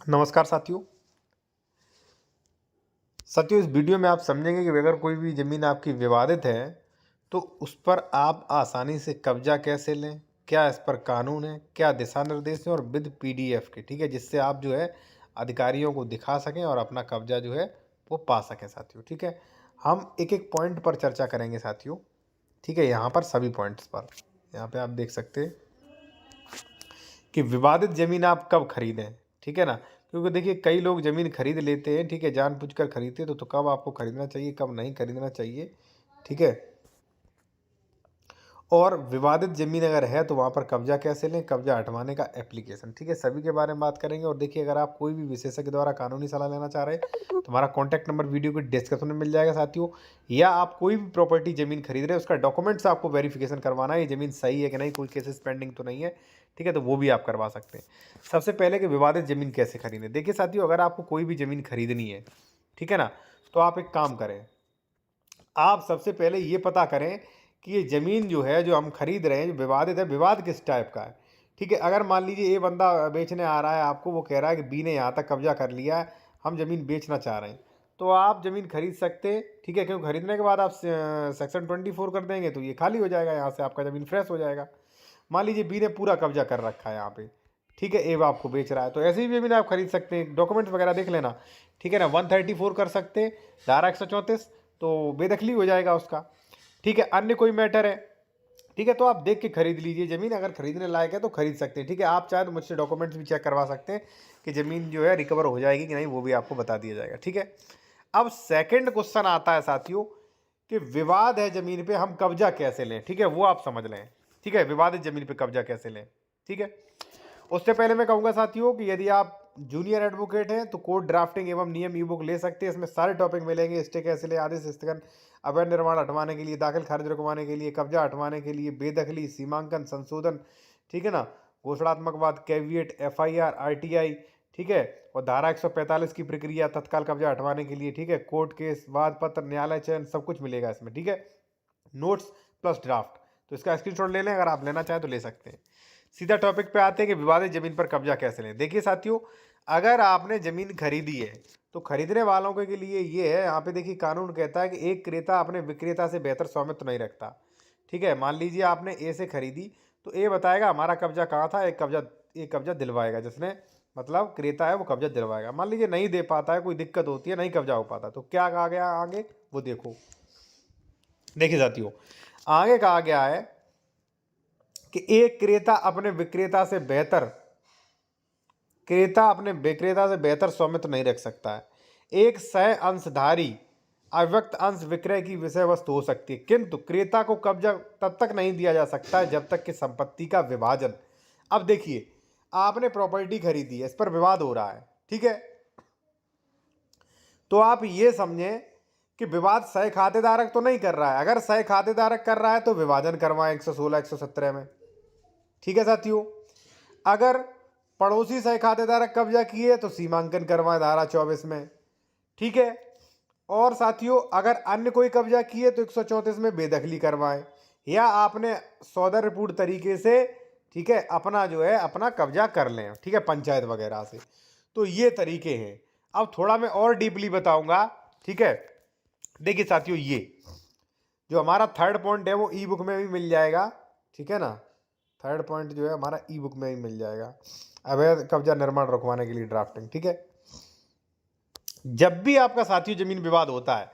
नमस्कार साथियों, इस वीडियो में आप समझेंगे कि अगर कोई भी ज़मीन आपकी विवादित है तो उस पर आप आसानी से कब्जा कैसे लें, क्या इस पर कानून है, क्या दिशा निर्देश हैं और विद पीडीएफ के, ठीक है, जिससे आप जो है अधिकारियों को दिखा सकें और अपना कब्जा जो है वो पा सकें साथियों। ठीक है, हम एक एक पॉइंट पर चर्चा करेंगे साथियों। ठीक है, यहाँ पर सभी पॉइंट्स पर यहाँ पे आप देख सकते हैं कि विवादित ज़मीन आप कब खरीदें। ठीक है ना, क्योंकि देखिए कई लोग ज़मीन खरीद लेते हैं, ठीक है, जानबूझकर खरीदते हैं, तो कब आपको खरीदना चाहिए, कब नहीं खरीदना चाहिए। ठीक है, और विवादित ज़मीन अगर है तो वहाँ पर कब्जा कैसे लें, कब्जा हटवाने का एप्लीकेशन, ठीक है, सभी के बारे में बात करेंगे। और देखिए अगर आप कोई भी विशेषज्ञ द्वारा कानूनी सलाह लेना चाह रहे हैं तो हमारा कॉन्टैक्ट नंबर वीडियो के डिस्क्रिप्शन में मिल जाएगा साथियों। या आप कोई भी प्रॉपर्टी ज़मीन खरीद रहे हैं उसका डॉक्यूमेंट्स आपको वेरिफिकेशन करवाना है, ये ज़मीन सही है कि नहीं, कोई केसेस पेंडिंग तो नहीं है, ठीक है, तो वो भी आप करवा सकते हैं। सबसे पहले कि विवादित ज़मीन कैसे खरीदें। देखिए साथियों, अगर आपको कोई भी ज़मीन खरीदनी है, ठीक है ना, तो आप एक काम करें, आप सबसे पहले ये पता करें कि ये ज़मीन जो है, जो हम खरीद रहे हैं, जो विवादित है, विवाद किस टाइप का है। ठीक है, अगर मान लीजिए ये बंदा बेचने आ रहा है आपको, वो कह रहा है कि बी ने यहाँ तक कब्जा कर लिया है, हम ज़मीन बेचना चाह रहे हैं, तो आप ज़मीन खरीद सकते हैं। ठीक है, क्योंकि खरीदने के बाद आप सेक्शन 24 कर देंगे तो ये खाली हो जाएगा, यहाँ से आपका ज़मीन फ्रेश हो जाएगा। मान लीजिए बी ने पूरा कब्जा कर रखा है यहाँ पे, ठीक है, ए आपको बेच रहा है, तो ऐसी भी ज़मीन आप खरीद सकते हैं। डॉक्यूमेंट्स वगैरह देख लेना, ठीक है ना, 134 कर सकते हैं, धारा 134, तो बेदखली हो जाएगा उसका। ठीक है, अन्य कोई मैटर है, ठीक है, तो आप देख के खरीद लीजिए ज़मीन, अगर खरीदने लायक है तो खरीद सकते हैं। ठीक है, आप चाहे तो मुझसे डॉक्यूमेंट्स भी चेक करवा सकते हैं कि ज़मीन जो है रिकवर हो जाएगी कि नहीं, वो भी आपको बता दिया जाएगा। ठीक है, अब सेकंड क्वेश्चन आता है साथियों कि विवाद है ज़मीन पे, हम कब्जा कैसे लें। ठीक है, वो आप समझ लें। ठीक है, विवादित ज़मीन पे कब्जा कैसे लें। ठीक है, उससे पहले मैं कहूँगा साथियों कि यदि आप जूनियर एडवोकेट हैं तो कोर्ट ड्राफ्टिंग एवं नियम ई बुक ले सकते हैं। इसमें सारे टॉपिक मिलेंगे, स्टे कैसे ले, आदेश स्थगन, अवैध निर्माण हटवाने के लिए, दाखिल खारिज रुकवाने के लिए, कब्जा हटवाने के लिए, बेदखली, सीमांकन, संशोधन, ठीक है ना, घोषणात्मक वाद, कैविएट, एफआईआर, आरटीआई, ठीक है, और धारा 145 की प्रक्रिया तत्काल कब्जा हटवाने के लिए। ठीक है, कोर्ट केस, वाद पत्र, न्यायालय चयन, सब कुछ मिलेगा इसमें। ठीक है, नोट्स प्लस ड्राफ्ट, तो इसका स्क्रीनशॉट ले लें, अगर आप लेना चाहें तो ले सकते हैं। सीधा टॉपिक पे आते हैं कि विवादित जमीन पर कब्जा कैसे लें। देखिए साथियों, अगर आपने जमीन खरीदी है तो खरीदने वालों के लिए ये है, यहाँ पे देखिए कानून कहता है कि एक क्रेता अपने विक्रेता से बेहतर स्वामित्व नहीं रखता। ठीक है, मान लीजिए आपने ए से खरीदी तो ए बताएगा हमारा कब्जा कहाँ था, एक कब्जा दिलवाएगा, जिसने मतलब क्रेता है वो कब्जा दिलवाएगा। मान लीजिए नहीं दे पाता है, कोई दिक्कत होती है, नहीं कब्जा हो पाता, तो क्या कहा गया आगे वो देखो। देखिए साथियों, आगे कहा गया है कि एक क्रेता अपने विक्रेता से बेहतर स्वामित्व नहीं रख सकता है। एक सह अंशधारी अव्यक्त अंश विक्रय की विषय वस्तु हो सकती है, किंतु क्रेता को कब्जा तब तक नहीं दिया जा सकता है जब तक कि संपत्ति का विभाजन। अब देखिए, आपने प्रॉपर्टी खरीदी है, इस पर विवाद हो रहा है, ठीक है, तो आप ये समझें कि विवाद सह खातेदारक तो नहीं कर रहा है। अगर सह खातेदारक कर रहा है तो विभाजन करवाएं 116 117 में। ठीक है साथियों, अगर पड़ोसी सह खातेदारक कब्जा किए तो सीमांकन करवाएं धारा 24 में। ठीक है, और साथियों अगर अन्य कोई कब्जा किए तो 134 में बेदखली करवाएं, या आपने सौदरपूर्ण तरीके से, ठीक है, अपना जो है अपना कब्जा कर लें, ठीक है, पंचायत वगैरह से। तो ये तरीके हैं। अब थोड़ा मैं और डीपली बताऊंगा। ठीक है, देखिए साथियों, ये जो हमारा थर्ड पॉइंट है वो ई बुक में भी मिल जाएगा। ठीक है ना, थर्ड पॉइंट जो है हमारा ई बुक में भी मिल जाएगा, अवैध कब्जा निर्माण रुकवाने के लिए ड्राफ्टिंग। ठीक है, जब भी आपका साथियों जमीन विवाद होता है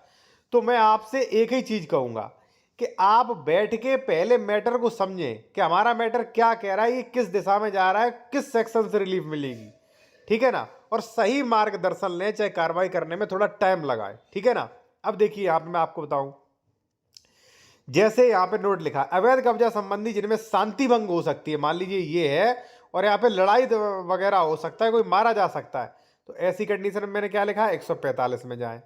तो मैं आपसे एक ही चीज कहूंगा कि आप बैठ के पहले मैटर को समझें कि हमारा मैटर क्या कह रहा है, ये किस दिशा में जा रहा है, किस सेक्शन से रिलीफ मिलेगी। ठीक है ना, और सही मार्गदर्शन लें, चाहे कार्रवाई करने में थोड़ा टाइम लगाए। ठीक है ना, अब देखिए यहाँ पे मैं आपको बताऊं, जैसे यहाँ पे नोट लिखा है, अवैध कब्जा संबंधी जिनमें शांति भंग हो सकती है, मान लीजिए ये है, और यहाँ पे लड़ाई वगैरह हो सकता है, कोई मारा जा सकता है, तो ऐसी कंडीशन में मैंने क्या लिखा है, 145 में जाए।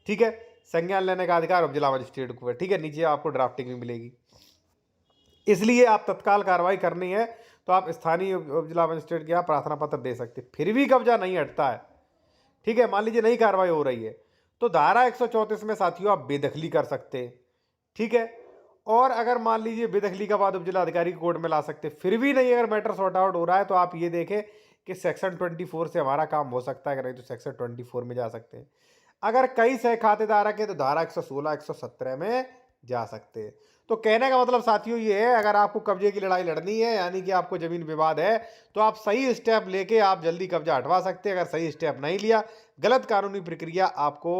ठीक है, संज्ञान लेने का अधिकार उपजिला मजिस्ट्रेट को है। ठीक है, नीचे आपको ड्राफ्टिंग भी मिलेगी, इसलिए आप तत्काल कार्रवाई करनी है तो आप स्थानीय उपजिला मजिस्ट्रेट के यहाँ प्रार्थना पत्र दे सकते, फिर भी कब्जा नहीं हटता है, ठीक है, मान लीजिए नई कार्रवाई हो रही है, तो धारा 134 में साथियों आप बेदखली कर सकते हैं। ठीक है, और अगर मान लीजिए बेदखलीकाबाद उपजिला अधिकारी की कोर्ट में ला सकते, फिर भी नहीं, अगर मैटर सॉर्ट आउट हो रहा है, तो आप ये देखें कि सेक्शन 24 से हमारा काम हो सकता है, अगर नहीं तो सेक्शन 24 में जा सकते हैं। अगर कई सह खातेधारक है तो धारा 116 117 में जा सकते हैं। तो कहने का मतलब साथियों ये है, अगर आपको कब्जे की लड़ाई लड़नी है, यानी कि आपको जमीन विवाद है, तो आप सही स्टेप लेके आप जल्दी कब्जा हटवा सकते हैं। अगर सही स्टेप नहीं लिया, गलत कानूनी प्रक्रिया आपको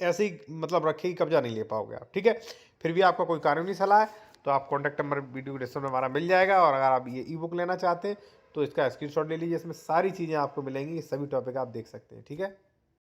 ऐसे ही मतलब रखेगी, कब्जा नहीं ले पाओगे आप, ठीक है। फिर भी आपका कोई कानूनी सलाह है तो आप कॉन्टैक्ट नंबर वीडियो डिस्क्रिप्शन में हमारा मिल जाएगा। और अगर आप ये ई बुक लेना चाहते हैं तो इसका स्क्रीनशॉट ले लीजिए, इसमें सारी चीज़ें आपको मिलेंगी, सभी टॉपिक आप देख सकते हैं, ठीक है।